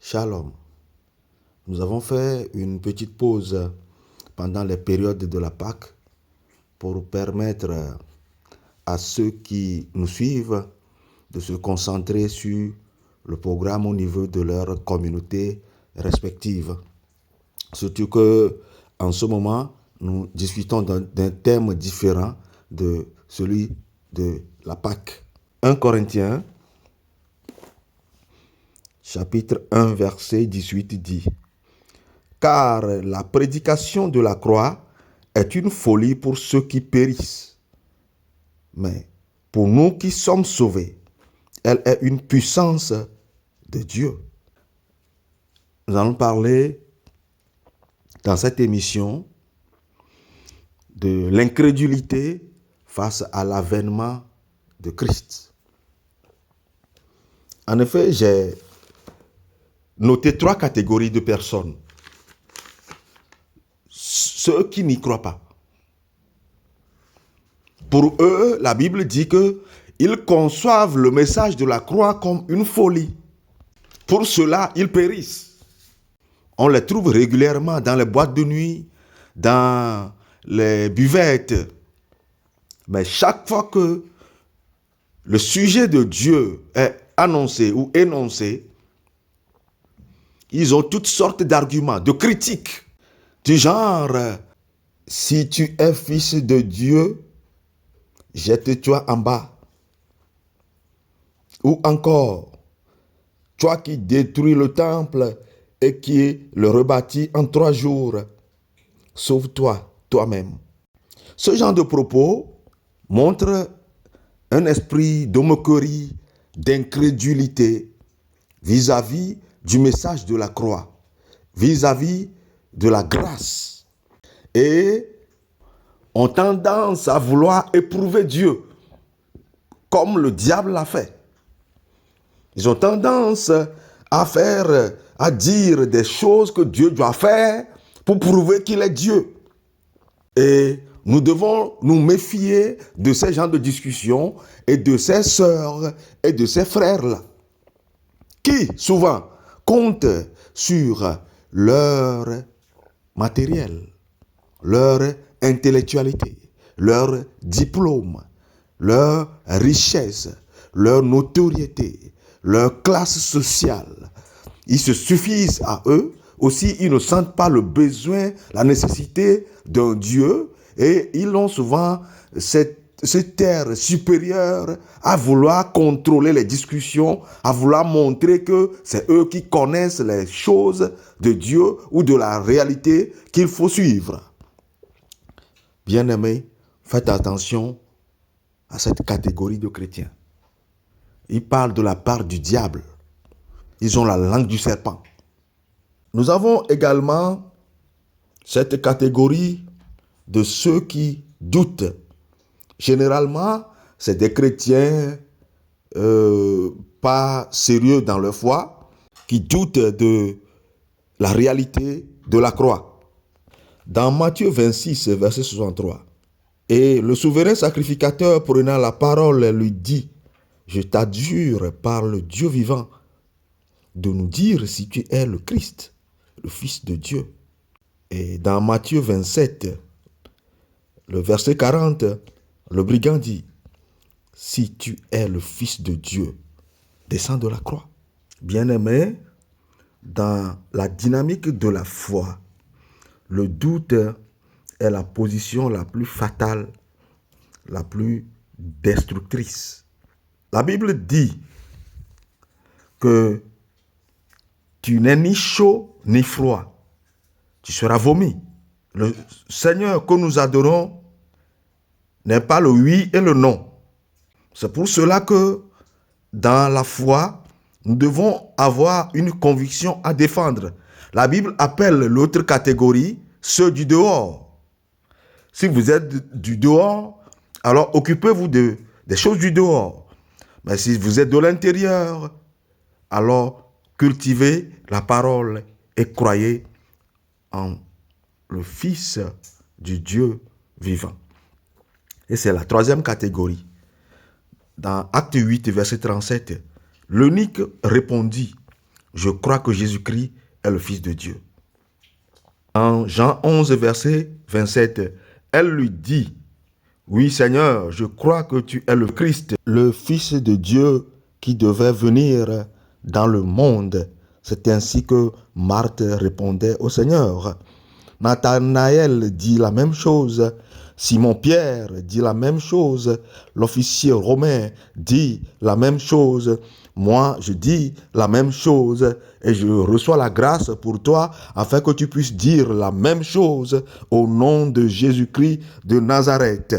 Shalom. Nous avons fait une petite pause pendant les périodes de la Pâque pour permettre à ceux qui nous suivent de se concentrer sur le programme au niveau de leur communauté respective. Surtout que en ce moment, nous discutons d'un thème différent de celui de la Pâque. 1 Corinthiens, chapitre 1, verset 18 dit: Car la prédication de la croix est une folie pour ceux qui périssent. Mais pour nous qui sommes sauvés, elle est une puissance de Dieu. Nous allons parler dans cette émission de l'incrédulité face à l'avènement de Christ. En effet, j'ai noté 3 catégories de personnes. Ceux qui n'y croient pas. Pour eux, la Bible dit qu'ils conçoivent le message de la croix comme une folie. Pour cela, ils périssent. On les trouve régulièrement dans les boîtes de nuit, dans les buvettes. Mais chaque fois que le sujet de Dieu est annoncé ou énoncé, ils ont toutes sortes d'arguments, de critiques, du genre: si tu es fils de Dieu, jette-toi en bas. Ou encore: toi qui détruis le temple et qui le rebâtis en 3 jours, sauve-toi toi-même. Ce genre de propos montre un esprit de moquerie, d'incrédulité vis-à-vis du message de la croix, vis-à-vis de la grâce, et ont tendance à vouloir éprouver Dieu, comme le diable l'a fait. Ils ont tendance à dire des choses que Dieu doit faire pour prouver qu'il est Dieu. Et nous devons nous méfier de ces genres de discussions et de ces sœurs et de ces frères-là, qui souvent comptent sur leur matériel, leur intellectualité, leur diplôme, leur richesse, leur notoriété, leur classe sociale. Ils se suffisent à eux. Aussi, ils ne sentent pas le besoin, la nécessité d'un Dieu, et ils ont souvent cette air supérieur à vouloir contrôler les discussions, à vouloir montrer que c'est eux qui connaissent les choses de Dieu ou de la réalité qu'il faut suivre. Bien-aimés, faites attention à cette catégorie de chrétiens. Ils parlent de la part du diable. Ils ont la langue du serpent. Nous avons également cette catégorie de ceux qui doutent. Généralement, c'est des chrétiens pas sérieux dans leur foi, qui doutent de la réalité de la croix. Dans Matthieu 26, verset 63, et le souverain sacrificateur prenant la parole lui dit: je t'adjure par le Dieu vivant de nous dire si tu es le Christ, le Fils de Dieu. Et dans Matthieu 27, le verset 40, le brigand dit: si tu es le Fils de Dieu, descends de la croix. Bien-aimé, dans la dynamique de la foi, le doute est la position la plus fatale, la plus destructrice. La Bible dit que tu n'es ni chaud ni froid, tu seras vomi. Le Seigneur que nous adorons n'est pas le oui et le non. C'est pour cela que dans la foi, nous devons avoir une conviction à défendre. La Bible appelle l'autre catégorie ceux du dehors. Si vous êtes du dehors, alors occupez-vous des choses du dehors. Mais si vous êtes de l'intérieur, alors cultivez la parole et croyez en le Fils du Dieu vivant. Et c'est la 3e catégorie. Dans Acte 8, verset 37, l'eunuque répondit: je crois que Jésus-Christ est le Fils de Dieu. En Jean 11, verset 27, elle lui dit, oui Seigneur, je crois que tu es le Christ, le Fils de Dieu qui devait venir dans le monde. C'est ainsi que Marthe répondait au Seigneur. Nathanaël dit la même chose. Simon-Pierre dit la même chose. L'officier romain dit la même chose. Moi, je dis la même chose et je reçois la grâce pour toi afin que tu puisses dire la même chose au nom de Jésus-Christ de Nazareth.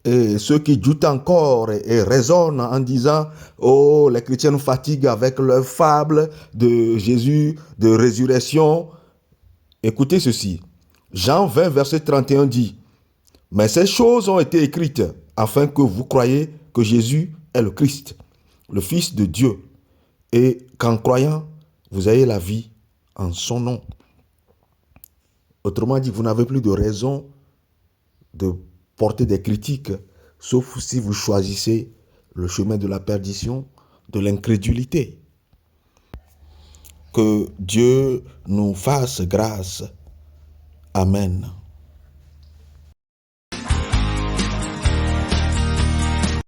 Et ceux qui doutent encore et raisonnent en disant « Oh, les chrétiens nous fatiguent avec leurs fables de Jésus, de résurrection », écoutez ceci. Jean 20, verset 31 dit « Mais ces choses ont été écrites afin que vous croyiez que Jésus est le Christ, le Fils de Dieu, et qu'en croyant, vous ayez la vie en son nom. » Autrement dit, vous n'avez plus de raison de porter des critiques, sauf si vous choisissez le chemin de la perdition, de l'incrédulité. Que Dieu nous fasse grâce. Amen.